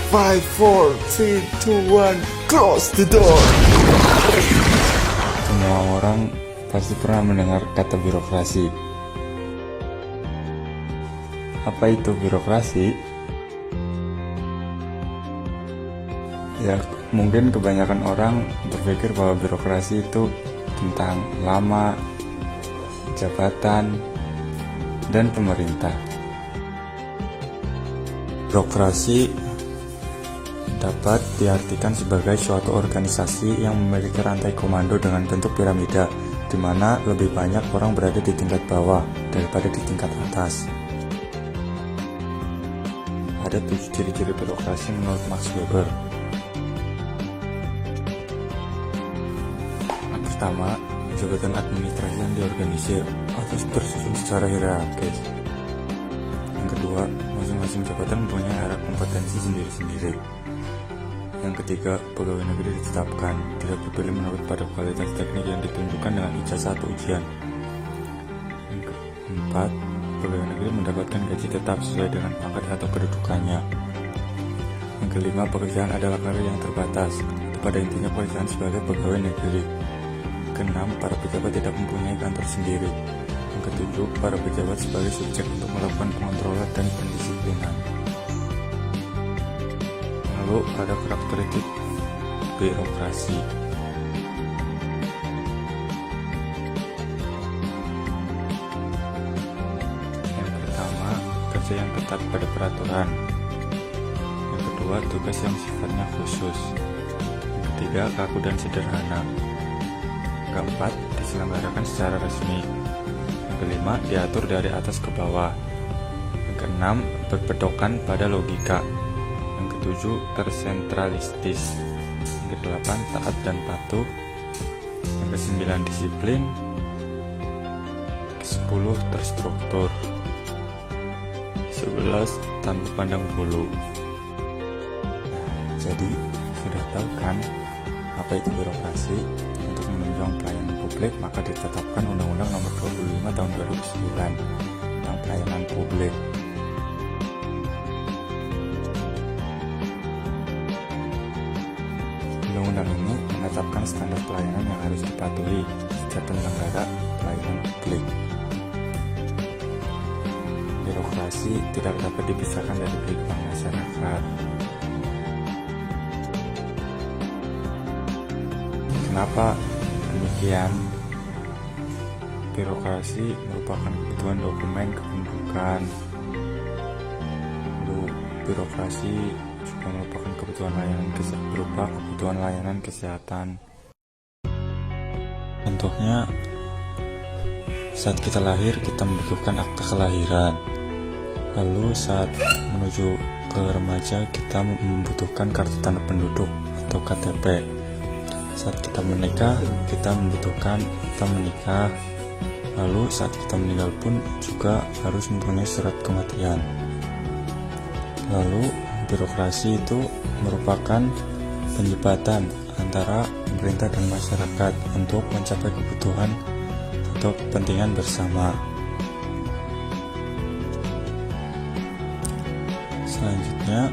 5, 4, 3, 2, 1, close the door. Semua orang pasti pernah mendengar kata birokrasi. Apa itu birokrasi? Ya, mungkin kebanyakan orang berpikir bahwa birokrasi itu tentang lama, jabatan, dan pemerintah. Birokrasi dapat diartikan sebagai suatu organisasi yang memiliki rantai komando dengan bentuk piramida, di mana lebih banyak orang berada di tingkat bawah daripada di tingkat atas. Ada 7 ciri-ciri birokrasi menurut Max Weber. Yang pertama, jabatan administrasi yang diorganisir atau tersusun secara hierarkis. Yang kedua, masing-masing jabatan mempunyai area kompetensi sendiri-sendiri. Yang ketiga, pegawai negeri ditetapkan, tidak dipilih menurut pada kualitas teknik yang ditunjukkan dengan ijazah atau ujian. Yang keempat, pegawai negeri mendapatkan gaji tetap sesuai dengan pangkat atau kedudukannya. Yang kelima, pekerjaan adalah karir yang terbatas, itu pada intinya pekerjaan sebagai pegawai negeri. Keenam, para pejabat tidak mempunyai kantor sendiri. Yang ketujuh, para pejabat sebagai subjek untuk melakukan pengontrolan dan pendisiplinan. Lalu ada karakteristik birokrasi. Yang pertama, kerja yang ketat pada peraturan. Yang kedua, tugas yang sifatnya khusus. Yang ketiga, kaku dan sederhana. Yang keempat, diselenggarakan secara resmi. Yang kelima, diatur dari atas ke bawah. Yang keenam, berpedokan pada logika. Yang ketujuh, tersentralistis. Yang kedelapan, taat dan patuh. Yang kesembilan, disiplin. Ke-10, terstruktur. 11, tanpa pandang bulu. Jadi, sudah tahu kan apa itu birokrasi? Untuk menunjang pelayanan publik, maka ditetapkan Undang-Undang Nomor 25 Tahun 2009 tentang pelayanan publik. Undang-undang ini menetapkan standar pelayanan yang harus dipatuhi setiap penyelenggara pelayanan publik. Birokrasi tidak dapat dipisahkan dari kehidupan masyarakat. Kenapa demikian? Birokrasi merupakan kebutuhan dokumen kependudukan. Birokrasi juga merupakan kebutuhan layanan berupa kebutuhan layanan kesehatan. Contohnya, saat kita lahir kita membutuhkan akta kelahiran. Lalu saat menuju ke remaja kita membutuhkan kartu tanda penduduk atau KTP. Saat kita menikah kita membutuhkan akta menikah. Lalu saat kita meninggal pun juga harus mempunyai surat kematian. Lalu birokrasi itu merupakan penjembatan antara pemerintah dan masyarakat untuk mencapai kebutuhan atau kepentingan bersama. Selanjutnya,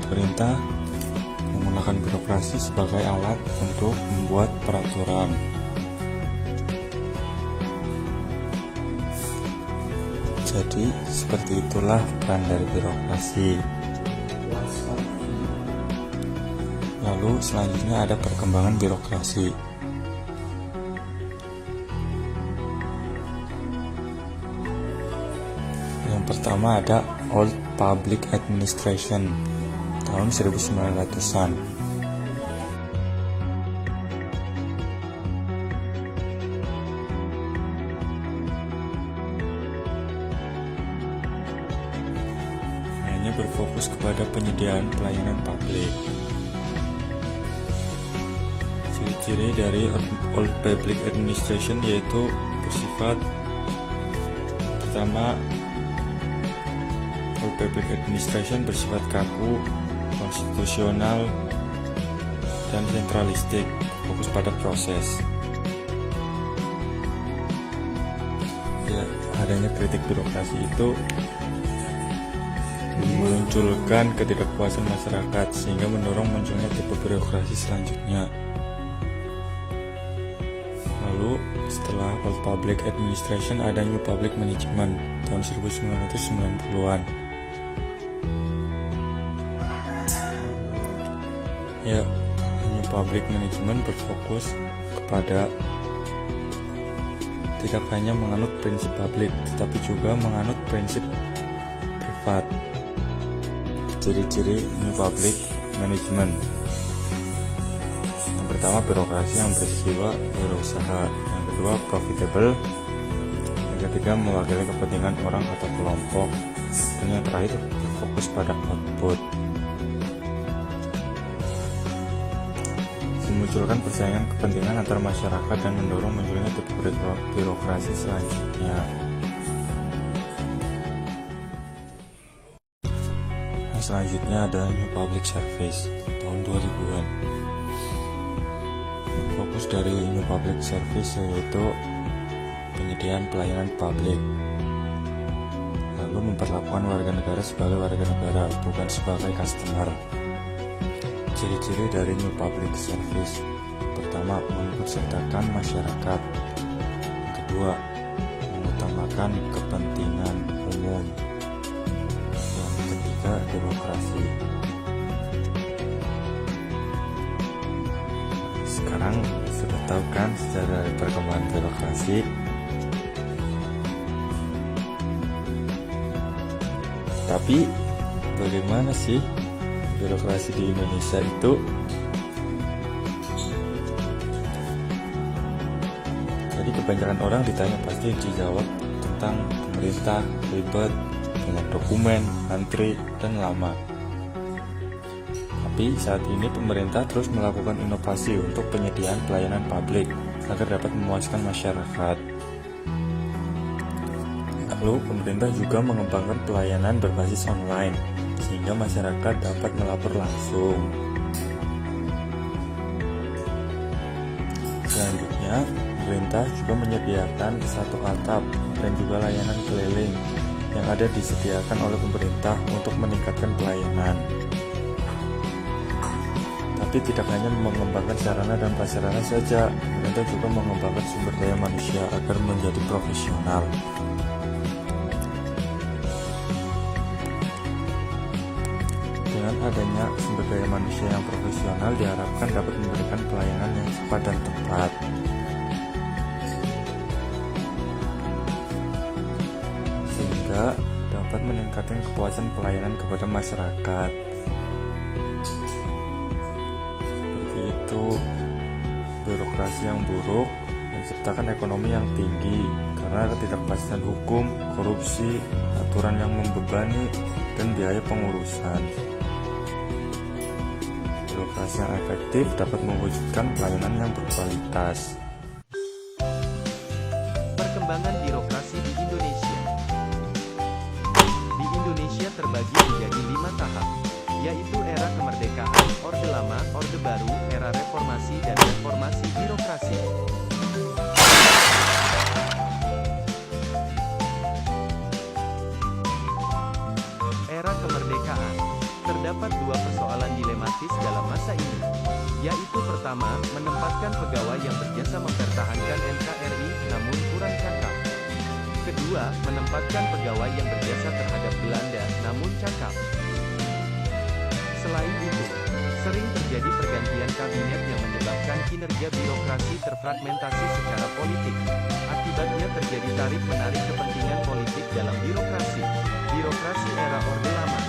pemerintah menggunakan birokrasi sebagai alat untuk membuat peraturan. Jadi, seperti itulah peran dari birokrasi. Lalu, selanjutnya ada perkembangan birokrasi. Yang pertama ada Old Public Administration tahun 1900-an. Hanya berfokus kepada penyediaan pelayanan publik. Ciri-ciri dari Old Public Administration yaitu bersifat pertama, Old Public Administration bersifat kaku, konstitusional, dan sentralistik, fokus pada proses. Ya, adanya kritik birokrasi itu memunculkan ketidakpuasan masyarakat sehingga mendorong munculnya tipe birokrasi selanjutnya. Lalu setelah Old Public Administration ada New Public Management tahun 1990-an. Ya, New Public Management berfokus kepada tidak hanya menganut prinsip publik, tetapi juga menganut prinsip privat. Ciri-ciri New Public Management: yang pertama, birokrasi yang berjiwa wirausaha; yang kedua, profitable; yang ketiga, mewakili kepentingan orang atau kelompok; dan yang terakhir, berfokus pada output. Memunculkan persaingan kepentingan antar masyarakat dan mendorong munculnya tipe birokrasi selanjutnya. Selanjutnya ada New Public Service tahun 2000-an. Fokus dari New Public Service yaitu penyediaan pelayanan publik, lalu memperlakukan warga negara sebagai warga negara, bukan sebagai customer. Ciri-ciri dari New Public Service: pertama, mengikutsertakan masyarakat; yang kedua, mengutamakan kepentingan umum; yang ketiga, demokrasi. Sekarang sudah tahu kan secara perkembangan birokrasi? Tapi bagaimana sih birokrasi di Indonesia itu? Jadi kebanyakan orang ditanya pasti dijawab tentang pemerintah ribet, banyak dokumen, antri, dan lama. Tapi saat ini pemerintah terus melakukan inovasi untuk penyediaan pelayanan publik agar dapat memuaskan masyarakat. Lalu pemerintah juga mengembangkan pelayanan berbasis online sehingga masyarakat dapat melapor langsung. Selanjutnya, pemerintah juga menyediakan satu atap dan juga layanan keliling yang ada disediakan oleh pemerintah untuk meningkatkan pelayanan. Tapi tidak hanya mengembangkan sarana dan prasarana saja, pemerintah juga mengembangkan sumber daya manusia agar menjadi profesional. Dengan adanya sumber daya manusia yang profesional diharapkan dapat memberikan pelayanan yang cepat dan tepat. Sehingga dapat meningkatkan kepuasan pelayanan kepada masyarakat. Seperti itu, birokrasi yang buruk menciptakan ekonomi yang tinggi karena ketidakpastian hukum, korupsi, aturan yang membebani, dan biaya pengurusan. Birokrasi yang efektif dapat mewujudkan pelayanan yang berkualitas. Perkembangan birokrasi di Indonesia. Di Indonesia terbagi menjadi 5 tahap, yaitu era kemerdekaan, Orde Lama, Orde Baru, era reformasi, dan reformasi birokrasi. Era kemerdekaan. Terdapat 2 persoalan dilematis dalam masa ini, yaitu pertama, menempatkan pegawai yang berjasa mempertahankan NKRI namun kurang cakap. Kedua, menempatkan pegawai yang berjasa terhadap Belanda namun cakap. Selain itu, sering terjadi pergantian kabinet yang menyebabkan kinerja birokrasi terfragmentasi secara politik. Akibatnya terjadi tarik-menarik kepentingan politik dalam birokrasi. Birokrasi era Orde Lama.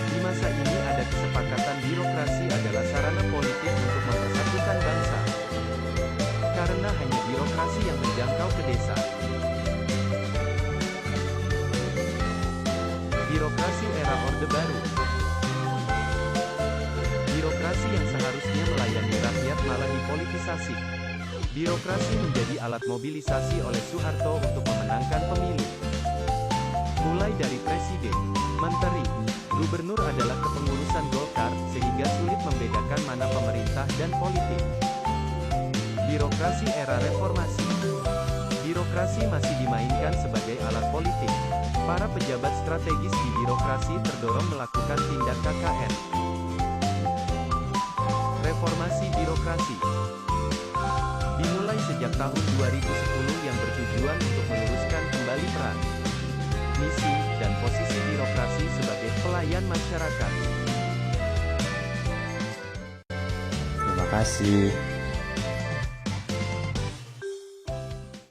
Di masa ini ada kesepakatan birokrasi adalah sarana politik untuk mempersatukan bangsa. Karena hanya birokrasi yang menjangkau ke desa. Birokrasi era Orde Baru. Birokrasi yang seharusnya melayani rakyat malah dipolitisasi. Birokrasi menjadi alat mobilisasi oleh Soeharto untuk memenangkan pemilu. Mulai dari presiden, menteri, gubernur adalah kepengurusan Golkar, sehingga sulit membedakan mana pemerintah dan politik. Birokrasi era reformasi. Birokrasi masih dimainkan sebagai alat politik. Para pejabat strategis di birokrasi terdorong melakukan tindak KKN. Reformasi birokrasi dimulai sejak tahun 2010 yang bertujuan untuk meluruskan kembali peran, misi, dan posisi birokrasi sebagai pelayan masyarakat. Terima kasih.